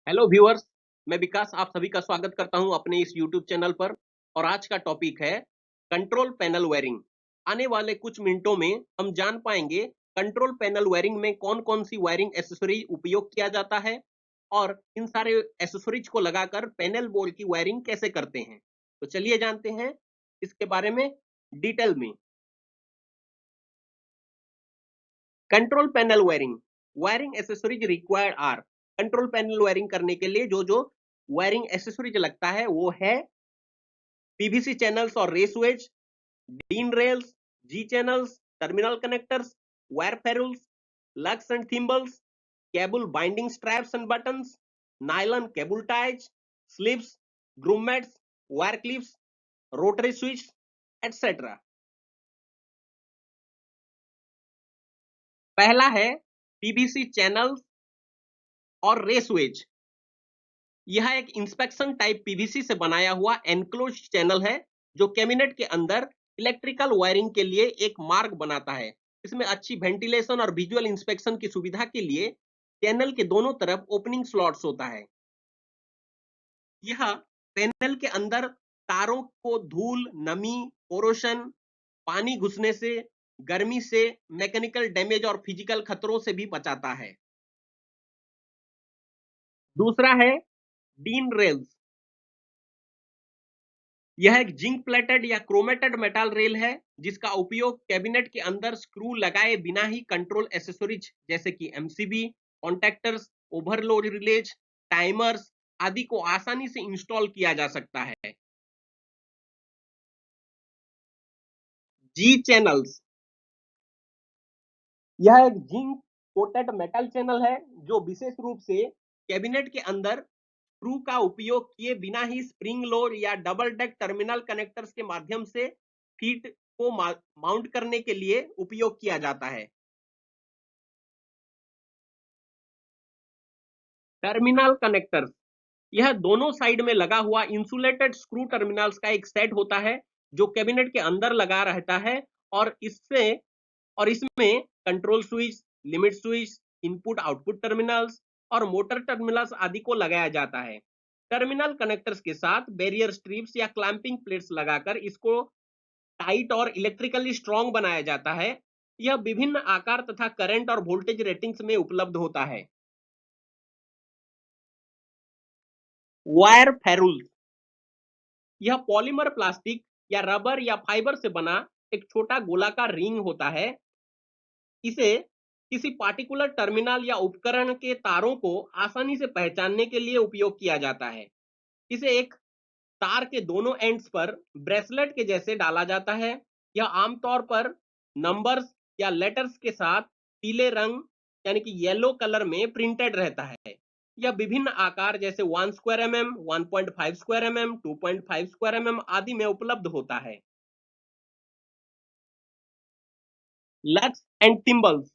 Hello viewers. मैं विकास आप सभी का स्वागत करता हूं अपने इस यूट्यूब चैनल पर। और आज का टॉपिक है कंट्रोल पैनल वायरिंग। आने वाले कुछ मिनटों में हम जान पाएंगे कंट्रोल पैनल वायरिंग में कौन कौन सी वायरिंग एसेसरी उपयोग किया जाता है और इन सारे एसेसरीज को लगाकर पैनल बोर्ड की वायरिंग कैसे करते हैं। तो चलिए जानते हैं इसके बारे में डिटेल में। Control panel wiring wiring accessories required are. Control panel wiring करने के लिए जो जो वायरिंग एसेसरीज लगता है वो है पीवीसी चैनल्स और raceways, DIN rails, G channels, terminal connectors, wire ferrules, lugs and thimbles, cable binding straps and buttons, nylon cable ties, slips, grommets, wire clips, rotary switch etcetera. पहला है PVC channels और रेसवेज। यह एक inspection type PVC से बनाया हुआ enclose channel है जो कैबिनेट के अंदर इलेक्ट्रिकल वायरिंग के लिए एक मार्ग बनाता है। इसमें अच्छी वेंटिलेशन और विजुअल इंस्पेक्शन की सुविधा के लिए चैनल के दोनों तरफ ओपनिंग स्लॉट्स होता है। यह पैनल के अंदर तारों को धूल, नमी, कोरोशन, पानी घुसने से, गर्मी से, मैकेनिकल डैमेज और फिजिकल खतरों से भी बचाता है। दूसरा है डीन रेल्स। यह एक जिंक प्लेटेड या क्रोमेटेड मेटल रेल है जिसका उपयोग कैबिनेट के अंदर स्क्रू लगाए बिना ही कंट्रोल एसेसरीज जैसे कि MCB, contactors, overload release, timers आदि को आसानी से इंस्टॉल किया जा सकता है। जी चैनल्स। यह एक जिंक कोटेड मेटल चैनल है जो विशेष रूप से कैबिनेट के अंदर स्क्रू का उपयोग किए बिना ही स्प्रिंग लोड या डबल डेक टर्मिनल कनेक्टर्स के माध्यम से फीट को माउंट करने के लिए उपयोग किया जाता है। Terminal connectors. यह दोनों साइड में लगा हुआ इंसुलेटेड स्क्रू टर्मिनल्स का एक सेट होता है जो कैबिनेट के अंदर लगा रहता है और इसमें control switch, limit switch, input output terminals और मोटर टर्मिनल्स आदि को लगाया जाता है। टर्मिनल कनेक्टर्स के साथ बैरियर स्ट्रिप्स या क्लैंपिंग प्लेट्स लगाकर इसको टाइट और इलेक्ट्रिकली स्ट्रॉन्ग बनाया जाता है। यह विभिन्न आकार तथा करंट और वोल्टेज रेटिंग्स में उपलब्ध होता है। Wire ferrules. यह पॉलीमर, प्लास्टिक या रबर या फाइबर से बना एक छोटा गोलाकार रिंग होता है। इसे किसी पार्टिकुलर टर्मिनल या उपकरण के तारों को आसानी से पहचानने के लिए उपयोग किया जाता है। इसे एक तार के दोनों एंड्स पर ब्रेसलेट के जैसे डाला जाता है। यह आमतौर पर नंबर्स या लेटर्स के साथ पीले रंग यानी कि येलो कलर में प्रिंटेड रहता है। यह विभिन्न आकार जैसे 1 square mm, 1.5 square mm, 2.5 square mm आदि में उपलब्ध होता है। लग्स एंड थिम्बल्स।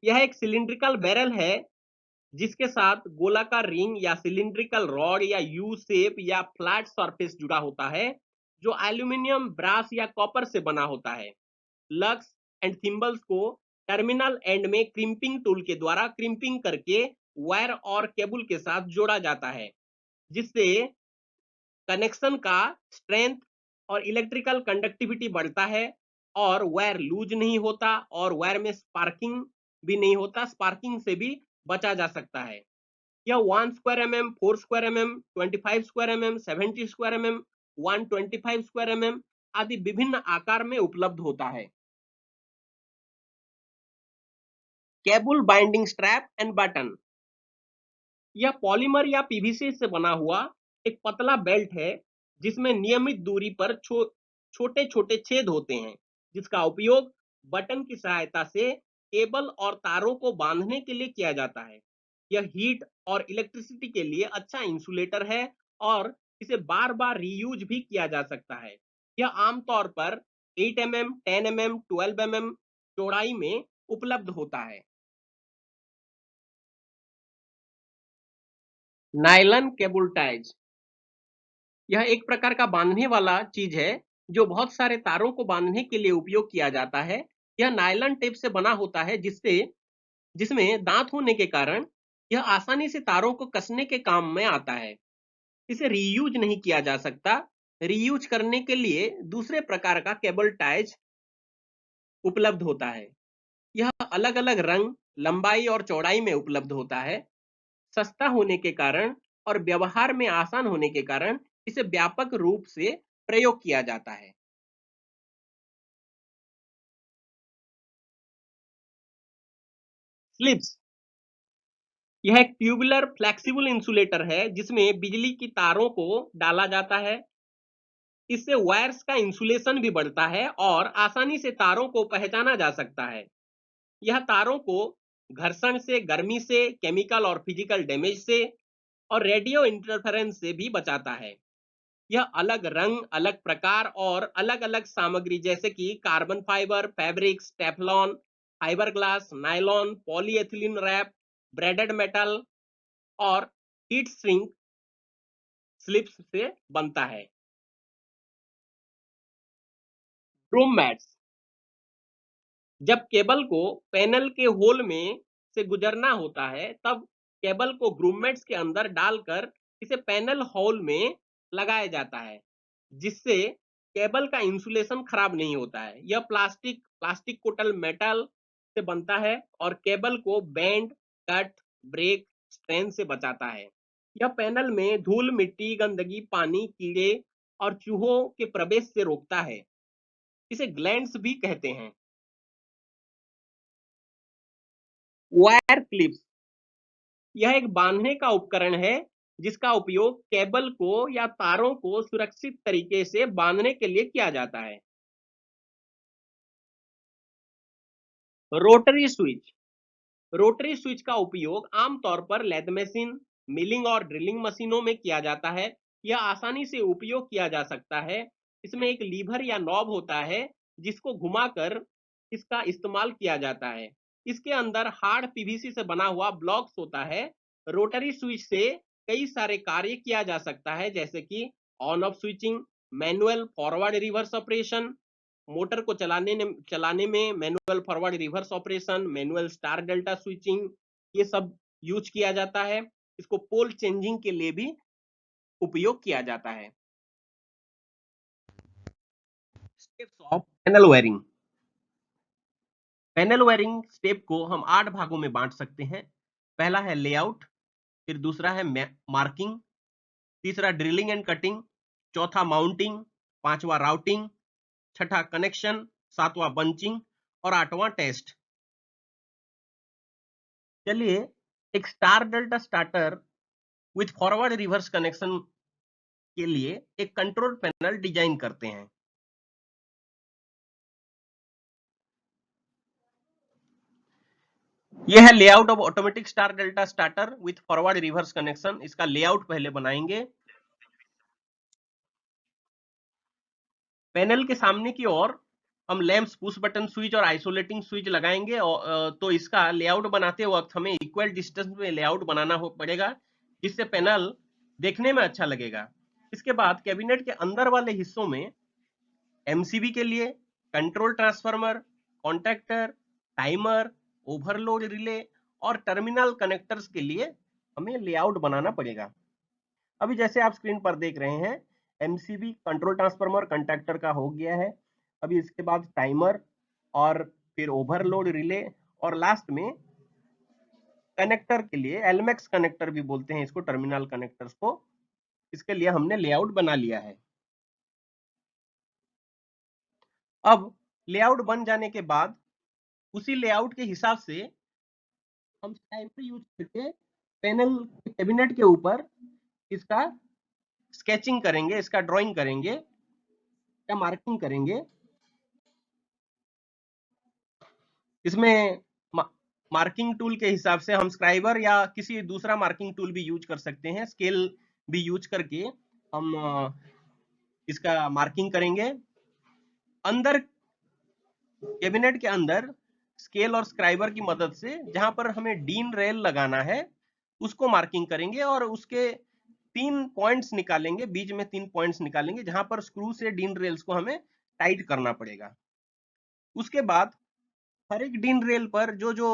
यह एक सिलिंड्रिकल बैरल है जिसके साथ गोलाकार रिंग या सिलिंड्रिकल रॉड या यू शेप या फ्लैट सरफेस जुड़ा होता है जो एल्यूमिनियम, ब्रास या कॉपर से बना होता है। लग्स एंड थिम्बल्स को टर्मिनल एंड में क्रिम्पिंग टूल के द्वारा क्रिम्पिंग करके वायर और केबल के साथ जोड़ा जाता है जिससे कनेक्शन का स्ट्रेंथ और इलेक्ट्रिकल कंडक्टिविटी बढ़ता है और वायर लूज नहीं होता और वायर में स्पार्किंग भी नहीं होता। स्पार्किंग से भी बचा जा सकता है। यह 1 square mm, 4 square mm, 25 square mm, 70 square mm, 125 square mm आदि विभिन्न आकार में उपलब्ध होता है। Cable binding strap and button. यह पॉलीमर या पीवीसी से बना हुआ एक पतला बेल्ट है जिसमें नियमित दूरी पर छोटे छोटे छेद होते हैं जिसका उपयोग बटन की सहायता से केबल और तारों को बांधने के लिए किया जाता है। यह हीट और इलेक्ट्रिसिटी के लिए अच्छा इंसुलेटर है और इसे बार बार रीयूज भी किया जा सकता है। यह आमतौर पर 8 mm, 10 mm, 12 mm चौड़ाई में उपलब्ध होता है। Nylon cable ties. यह एक प्रकार का बांधने वाला चीज है जो बहुत सारे तारों को बांधने के लिए उपयोग किया जाता है। यह नायलॉन टेप से बना होता है जिसमें दांत होने के कारण यह आसानी से तारों को कसने के काम में आता है। इसे रीयूज नहीं किया जा सकता। रीयूज करने के लिए दूसरे प्रकार का केबल टाइज उपलब्ध होता है। यह अलग अलग रंग, लंबाई और चौड़ाई में उपलब्ध होता है। सस्ता होने के कारण और व्यवहार में आसान होने के कारण इसे व्यापक रूप से प्रयोग किया जाता है। स्लिप्स यह एक ट्यूबुलर फ्लेक्सिबल इंसुलेटर है जिसमें बिजली की तारों को डाला जाता है। इससे वायर्स का इंसुलेशन भी बढ़ता है और आसानी से तारों को पहचाना जा सकता है। यह तारों को घर्षण से, गर्मी से, केमिकल और फिजिकल डैमेज से और रेडियो इंटरफेरेंस से भी बचाता है। यह अलग रंग, अलग प्रकार और अलग-अलग सामग्री जैसे कि carbon fibre, fabrics, Teflon, fibre glass, nylon, polyethylene wrap, braided metal और हीट सिंक स्लिप्स से बनता है। ड्रूम मैट्स जब केबल को पैनल के होल में से गुजरना होता है, तब केबल को ग्रूमेट्स के अंदर डालकर इसे पैनल होल में लगाया जाता है, जिससे केबल का इंसुलेशन खराब नहीं होता है। यह प्लास्टिक कोटल मेटल से बनता है और केबल को बेंड, कट, ब्रेक, स्ट्रेन से बचाता है। यह पैनल में धूल, मिट्टी, गंदगी, पानी, कीड़े और चूहों के प्रवेश से रोकता है। इसे ग्लैंड्स भी कहते हैं। वायर क्लिप्स यह एक बांधने का उपकरण है जिसका उपयोग केबल को या तारों को सुरक्षित तरीके से बांधने के लिए किया जाता है। रोटरी स्विच रोटरी स्विच का उपयोग आमतौर पर लेथ मशीन, मिलिंग और ड्रिलिंग मशीनों में किया जाता है। यह आसानी से उपयोग किया जा सकता है। इसमें एक लीवर या नॉब होता है जिसको घुमाकर इसका इस्तेमाल किया जाता है। इसके अंदर हार्ड पीवीसी से बना हुआ ब्लॉक्स होता है। रोटरी स्विच से कई सारे कार्य किया जा सकता है जैसे कि on off switching, manual forward reverse operation, motor को चलाने में manual forward reverse operation, manual star delta switching, ये सब यूज किया जाता है। इसको पोल चेंजिंग के लिए भी उपयोग किया जाता है। Steps of panel wiring panel wiring step को हम 8 भागों में बांट सकते हैं। पहला है लेआउट, फिर दूसरा है मार्किंग, तीसरा ड्रिलिंग एंड कटिंग, चौथा माउंटिंग, पांचवा राउटिंग, छठा कनेक्शन, सातवां बंचिंग और आठवां टेस्ट। चलिए एक star delta starter with forward reverse connection के लिए एक कंट्रोल पैनल डिजाइन करते हैं। यह है layout of automatic star delta starter with forward reverse connection. इसका लेआउट पहले बनाएंगे। पैनल के सामने की ओर हम लैंप्स, पुश बटन स्विच और आइसोलेटिंग स्विच लगाएंगे तो इसका लेआउट बनाते वक्त हमें इक्वल डिस्टेंस में लेआउट बनाना पड़ेगा जिससे पैनल देखने में अच्छा लगेगा। इसके बाद कैबिनेट के अंदर वाले हिस्सों में एमसीबी के लिए control transformer, contactor, timer, overload relay और टर्मिनल कनेक्टर्स के लिए हमें लेआउट बनाना पड़ेगा। अभी जैसे आप स्क्रीन पर देख रहे हैं, एमसीबी कंट्रोल ट्रांसफार्मर कंटैक्टर का हो गया है। अभी इसके बाद टाइमर और फिर ओवरलोड रिले और लास्ट में कनेक्टर के लिए एलमैक्स कनेक्टर भी बोलते हैं इसको, टर्मिनल कनेक्टर्स को। इसके लिए हमने लेआउट बना लिया है। अब लेआउट बन जाने के बाद उसी लेआउट के हिसाब से हम टाइमर यूज करके पैनल कैबिनेट के ऊपर इसका स्केचिंग करेंगे, इसका ड्राइंग करेंगे या मार्किंग करेंगे। इसमें मार्किंग टूल के हिसाब से हम स्क्राइबर या किसी दूसरा मार्किंग टूल भी यूज कर सकते हैं। स्केल भी यूज करके हम इसका मार्किंग करेंगे। अंदर कैबिनेट के अंदर स्केल और स्क्राइबर की मदद से जहां पर हमें डीन रेल लगाना है उसको मार्किंग करेंगे और उसके 3 पॉइंट्स निकालेंगे, बीच में 3 पॉइंट्स निकालेंगे जहां पर स्क्रू से डीन रेल्स को हमें टाइट करना पड़ेगा। उसके बाद हर एक डीन रेल पर जो जो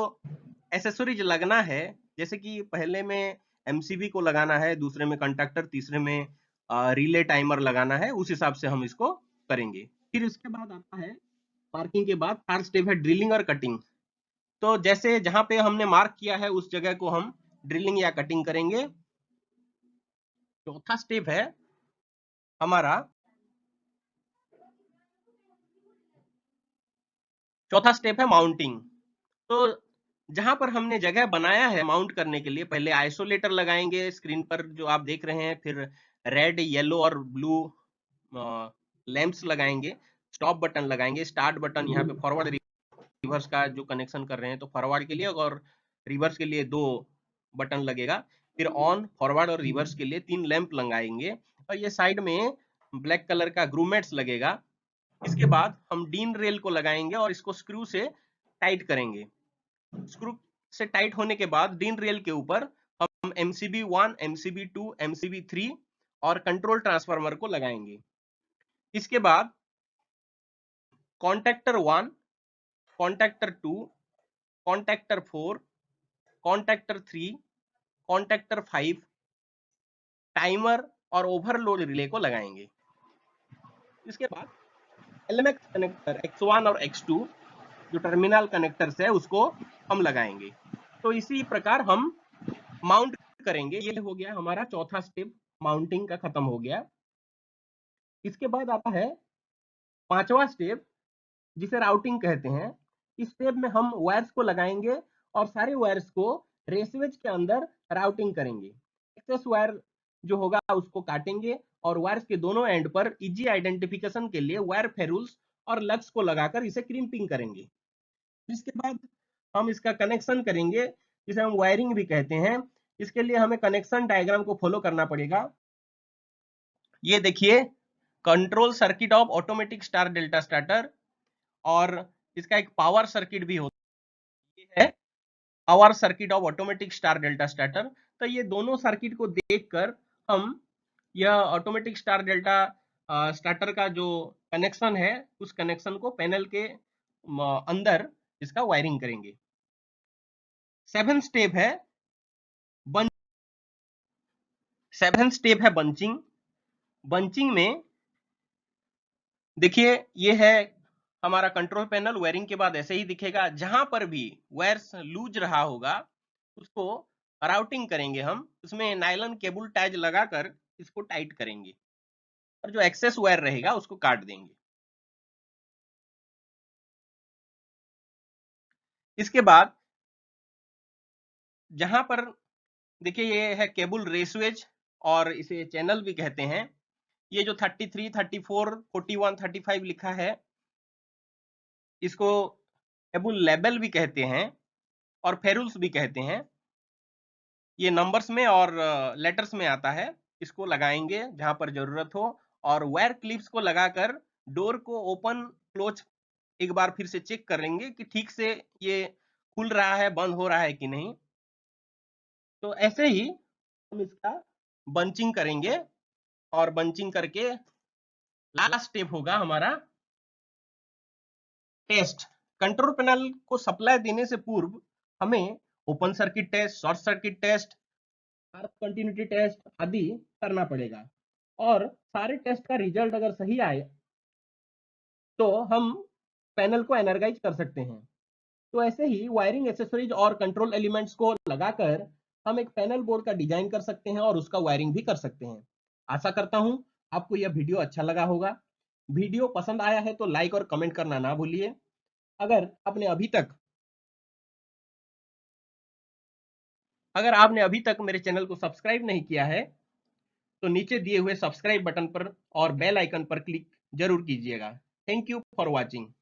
एसेसरीज लगना है जैसे कि पहले में एमसीबी को लगाना है, दूसरे में कंडक्टर, तीसरे में रिले टाइमर लगाना है, उस हिसाब से हम इसको करेंगे। फिर इसके बाद आता है मार्किंग के बाद थर्ड स्टेप है ड्रिलिंग और कटिंग। तो जैसे जहां पे हमने मार्क किया है उस जगह को हम ड्रिलिंग या कटिंग करेंगे। चौथा स्टेप है हमारा, चौथा स्टेप है माउंटिंग। तो जहां पर हमने जगह बनाया है माउंट करने के लिए, पहले आइसोलेटर लगाएंगे स्क्रीन पर जो आप देख रहे हैं, फिर रेड, येलो और ब्लू लैंप्स लगाएंगे, स्टॉप बटन लगाएंगे, स्टार्ट बटन, यहाँ पे फॉरवर्ड रिवर्स का जो कनेक्शन कर रहे हैं तो फॉरवर्ड के लिए और रिवर्स के लिए 2 बटन लगेगा। फिर ऑन, फॉरवर्ड और रिवर्स के लिए 3 लैंप लगाएंगे और ये साइड में ब्लैक कलर का ग्रूमेट्स लगेगा। इसके बाद हम डीन रेल को लगाएंगे और इसको स्क्रू से टाइट करेंगे। स्क्रू से टाइट होने के बाद डीन रेल के ऊपर हम MCB1, MCB2, MCB3 और कंट्रोल ट्रांसफार्मर को लगाएंगे। इसके बाद contactor 1, contactor 2, contactor 4, contactor 3, contactor 5, timer और ओवरलोड रिले को लगाएंगे। इसके बाद LMX कनेक्टर X1 और X2 जो टर्मिनल कनेक्टर्स है उसको हम लगाएंगे। तो इसी प्रकार हम माउंट करेंगे। ये हो गया हमारा चौथा स्टेप, माउंटिंग का खत्म हो गया। इसके बाद आता है पांचवा स्टेप, जिसे राउटिंग कहते हैं। इस स्टेप में हम वायर्स को लगाएंगे और सारे वायर्स को रेसवेज के अंदर राउटिंग करेंगे। एक्सेस वायर जो होगा उसको काटेंगे और वायर्स के दोनों एंड पर इजी आइडेंटिफिकेशन के लिए वायर फेरुल्स और लग्स को लगाकर इसे क्रिम्पिंग करेंगे। इसके बाद हम इसका कनेक्शन करेंगे, जिसे हम वायरिंग भी कहते हैं। इसके लिए हमें कनेक्शन डायग्राम को फॉलो करना पड़ेगा। ये देखिए, control circuit of automatic star delta starter, और इसका एक पावर सर्किट भी होता है, power circuit of automatic star delta starter. तो ये दोनों सर्किट को देखकर हम यह ऑटोमेटिक स्टार डेल्टा स्टार्टर का जो कनेक्शन है उस कनेक्शन को पैनल के अंदर इसका वायरिंग करेंगे। 7 स्टेप है बंचिंग। बंचिंग में देखिए, ये है हमारा कंट्रोल पैनल। वायरिंग के बाद ऐसे ही दिखेगा। जहां पर भी वायर्स लूज रहा होगा उसको राउटिंग करेंगे हम, उसमें नायलॉन केबल टाइज लगाकर इसको टाइट करेंगे और जो एक्सेस वायर रहेगा उसको काट देंगे। इसके बाद जहां पर देखिए, ये है केबल रेसवेज और इसे चैनल भी कहते हैं। ये जो 33, 34, 41, 35 लिखा है इसको केबल लेबल भी कहते हैं और फेरुल्स भी कहते हैं। ये नंबर्स में और लेटर्स में आता है। इसको लगाएंगे जहां पर जरूरत हो और वायर क्लिप्स को लगाकर डोर को ओपन क्लोज एक बार फिर से चेक करेंगे कि ठीक से ये खुल रहा है, बंद हो रहा है कि नहीं। तो ऐसे ही हम इसका बंचिंग करेंगे और बंचिंग करके लास्ट स्टेप होगा हमारा टेस्ट। कंट्रोल पैनल को सप्लाई देने से पूर्व हमें open circuit test, short circuit test, earth continuity test आदि करना पड़ेगा और सारे टेस्ट का रिजल्ट अगर सही आए तो हम पैनल को एनर्गाइज कर सकते हैं। तो ऐसे ही वायरिंग एक्सेसरीज और कंट्रोल एलिमेंट्स को लगाकर हम एक पैनल बोर्ड का डिजाइन कर सकते हैं और उसका वायरिंग भी कर सकते हैं। आशा करता हूं आपको यह वीडियो अच्छा लगा होगा। वीडियो पसंद आया है तो लाइक और कमेंट करना ना भूलिए। अगर आपने अभी तक मेरे चैनल को सब्सक्राइब नहीं किया है तो नीचे दिए हुए सब्सक्राइब बटन पर और बेल आइकन पर क्लिक जरूर कीजिएगा। Thank you for watching.